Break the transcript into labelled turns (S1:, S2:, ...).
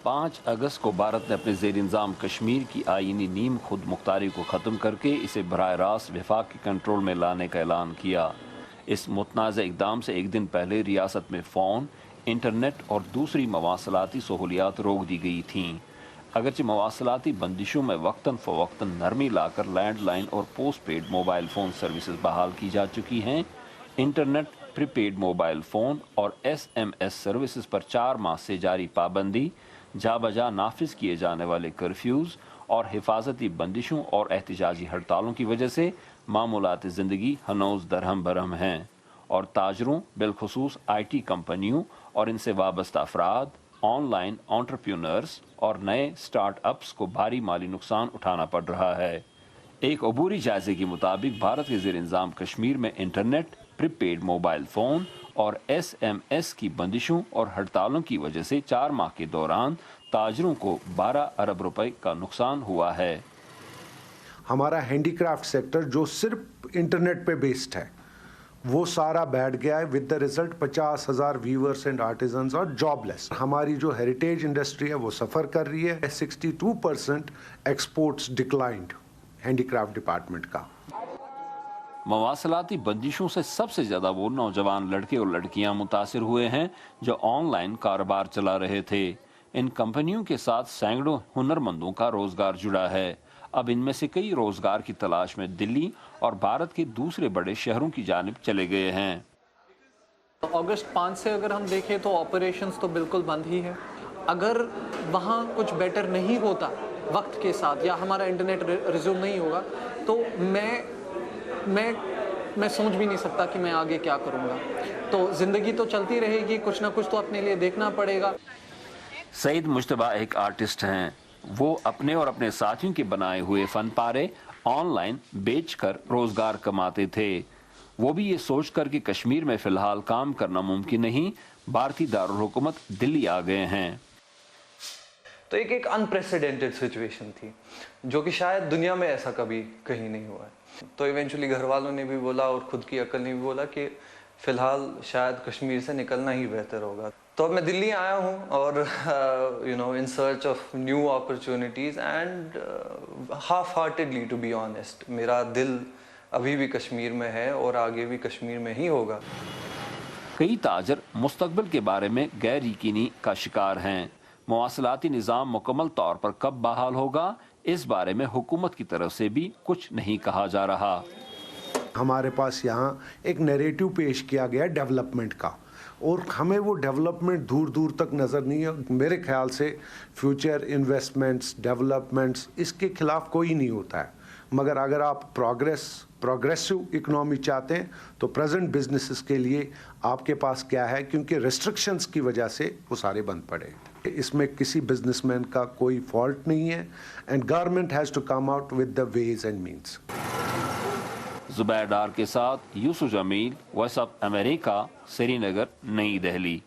S1: 5 اگست کو بھارت نے اپنے زیر انتظام کشمیر کی آئینی نیم خود مختاری کو ختم کر کے اسے براہ راست وفاق کے کنٹرول میں لانے کا اعلان کیا۔ اس متنازع اقدام سے ایک دن پہلے ریاست میں فون، انٹرنیٹ اور دوسری مواصلاتی سہولیات روک دی گئی تھیں۔ اگرچہ مواصلاتی بندشوں میں وقتاً فوقتاً نرمی لا کر لینڈ لائن اور postpaid mobile phone services بحال کی جا چکی ہیں، internet, prepaid mobile phone اور SMS سروسز پر 4 ماہ سے جاری پابندی، جا بجا نافذ کیے جانے والے کرفیوز اور حفاظتی بندشوں اور احتجاجی ہڑتالوں کی وجہ سے معمولات زندگی ہنوز درہم برہم ہیں، اور تاجروں، بالخصوص IT کمپنیوں اور ان سے وابستہ افراد، آن لائن انٹرپرینورز اور نئے سٹارٹ اپس کو بھاری مالی نقصان اٹھانا پڑ رہا ہے۔ ایک عبوری جائزے کے مطابق بھارت کے زیر انتظام کشمیر میں internet, prepaid mobile phone اور SMS کی بندشوں اور ہڑتالوں کی وجہ سے 4 ماہ کے دوران تاجروں کو 12 ارب روپے کا نقصان ہوا ہے۔
S2: ہمارا ہینڈی کرافٹ سیکٹر جو صرف انٹرنیٹ پہ بیسڈ ہے وہ سارا بیٹھ گیا ہے، with the result 50,000 weavers and artisans اور جاب لیس۔ ہماری جو ہیریٹیج انڈسٹری ہے وہ سفر کر رہی ہے۔ 62% exports declined handy craft department کا۔
S1: مواصلاتی بندشوں سے سب سے زیادہ وہ نوجوان لڑکے اور لڑکیاں متاثر ہوئے ہیں جو آن لائن کاروبار چلا رہے تھے۔ ان کمپنیوں کے ساتھ سینکڑوں ہنرمندوں کا روزگار جڑا ہے۔ اب ان میں سے کئی روزگار کی تلاش میں دلی اور بھارت کے دوسرے بڑے شہروں کی جانب چلے گئے ہیں۔
S3: اگست 5 سے اگر ہم دیکھیں تو آپریشنز تو بالکل بند ہی ہے۔ اگر وہاں کچھ بیٹر نہیں ہوتا وقت کے ساتھ یا ہمارا انٹرنیٹ ریزیوم نہیں ہوگا تو میں سوچ بھی نہیں سکتا کہ میں آگے کیا کروں گا۔ تو زندگی تو چلتی رہے گی، کچھ نہ کچھ تو اپنے لیے دیکھنا پڑے گا۔
S1: سعید مجتبیٰ ایک آرٹسٹ ہیں۔ وہ اپنے اور اپنے ساتھیوں کے بنائے ہوئے فن پارے آن لائن بیچ کر روزگار کماتے تھے۔ وہ بھی یہ سوچ کر کہ کشمیر میں فی الحال کام کرنا ممکن نہیں، بھارتی دارالحکومت دلی آ گئے ہیں۔
S4: تو ایک انپریسیڈنٹڈ سچویشن تھی جو کہ شاید دنیا میں ایسا کبھی کہیں نہیں ہوا ہے۔ تو ایونچولی گھر والوں نے بھی بولا اور خود کی عقل نے بھی بولا کہ فی الحال شاید کشمیر سے نکلنا ہی بہتر ہوگا۔ تو اب میں دلی آیا ہوں اور in search of new opportunities and half heartedly to be honest میرا دل ابھی بھی کشمیر میں ہے اور آگے بھی کشمیر میں ہی ہوگا۔
S1: کئی تاجر مستقبل کے بارے میں غیر یقینی کا شکار ہیں۔ مواصلاتی نظام مکمل طور پر کب بحال ہوگا، اس بارے میں حکومت کی طرف سے بھی کچھ نہیں کہا جا رہا۔
S2: ہمارے پاس یہاں ایک نیریٹو پیش کیا گیا ڈیولپمنٹ کا، اور ہمیں وہ ڈیولپمنٹ دور دور تک نظر نہیں ہے۔ میرے خیال سے فیوچر انویسٹمنٹس، ڈیولپمنٹس، اس کے خلاف کوئی نہیں ہوتا ہے، مگر اگر آپ پروگریسو اکنامی چاہتے ہیں تو پریزنٹ بزنسز کے لیے آپ کے پاس کیا ہے، کیونکہ ریسٹرکشنز کی وجہ سے وہ سارے بند پڑے۔ اس میں کسی بزنس مین کا کوئی فالٹ نہیں ہے، and government has to come out with the ways and means.
S1: Zubair Dar کے ساتھ Yusuf Jamil, Voice of America, Srinagar, New Delhi.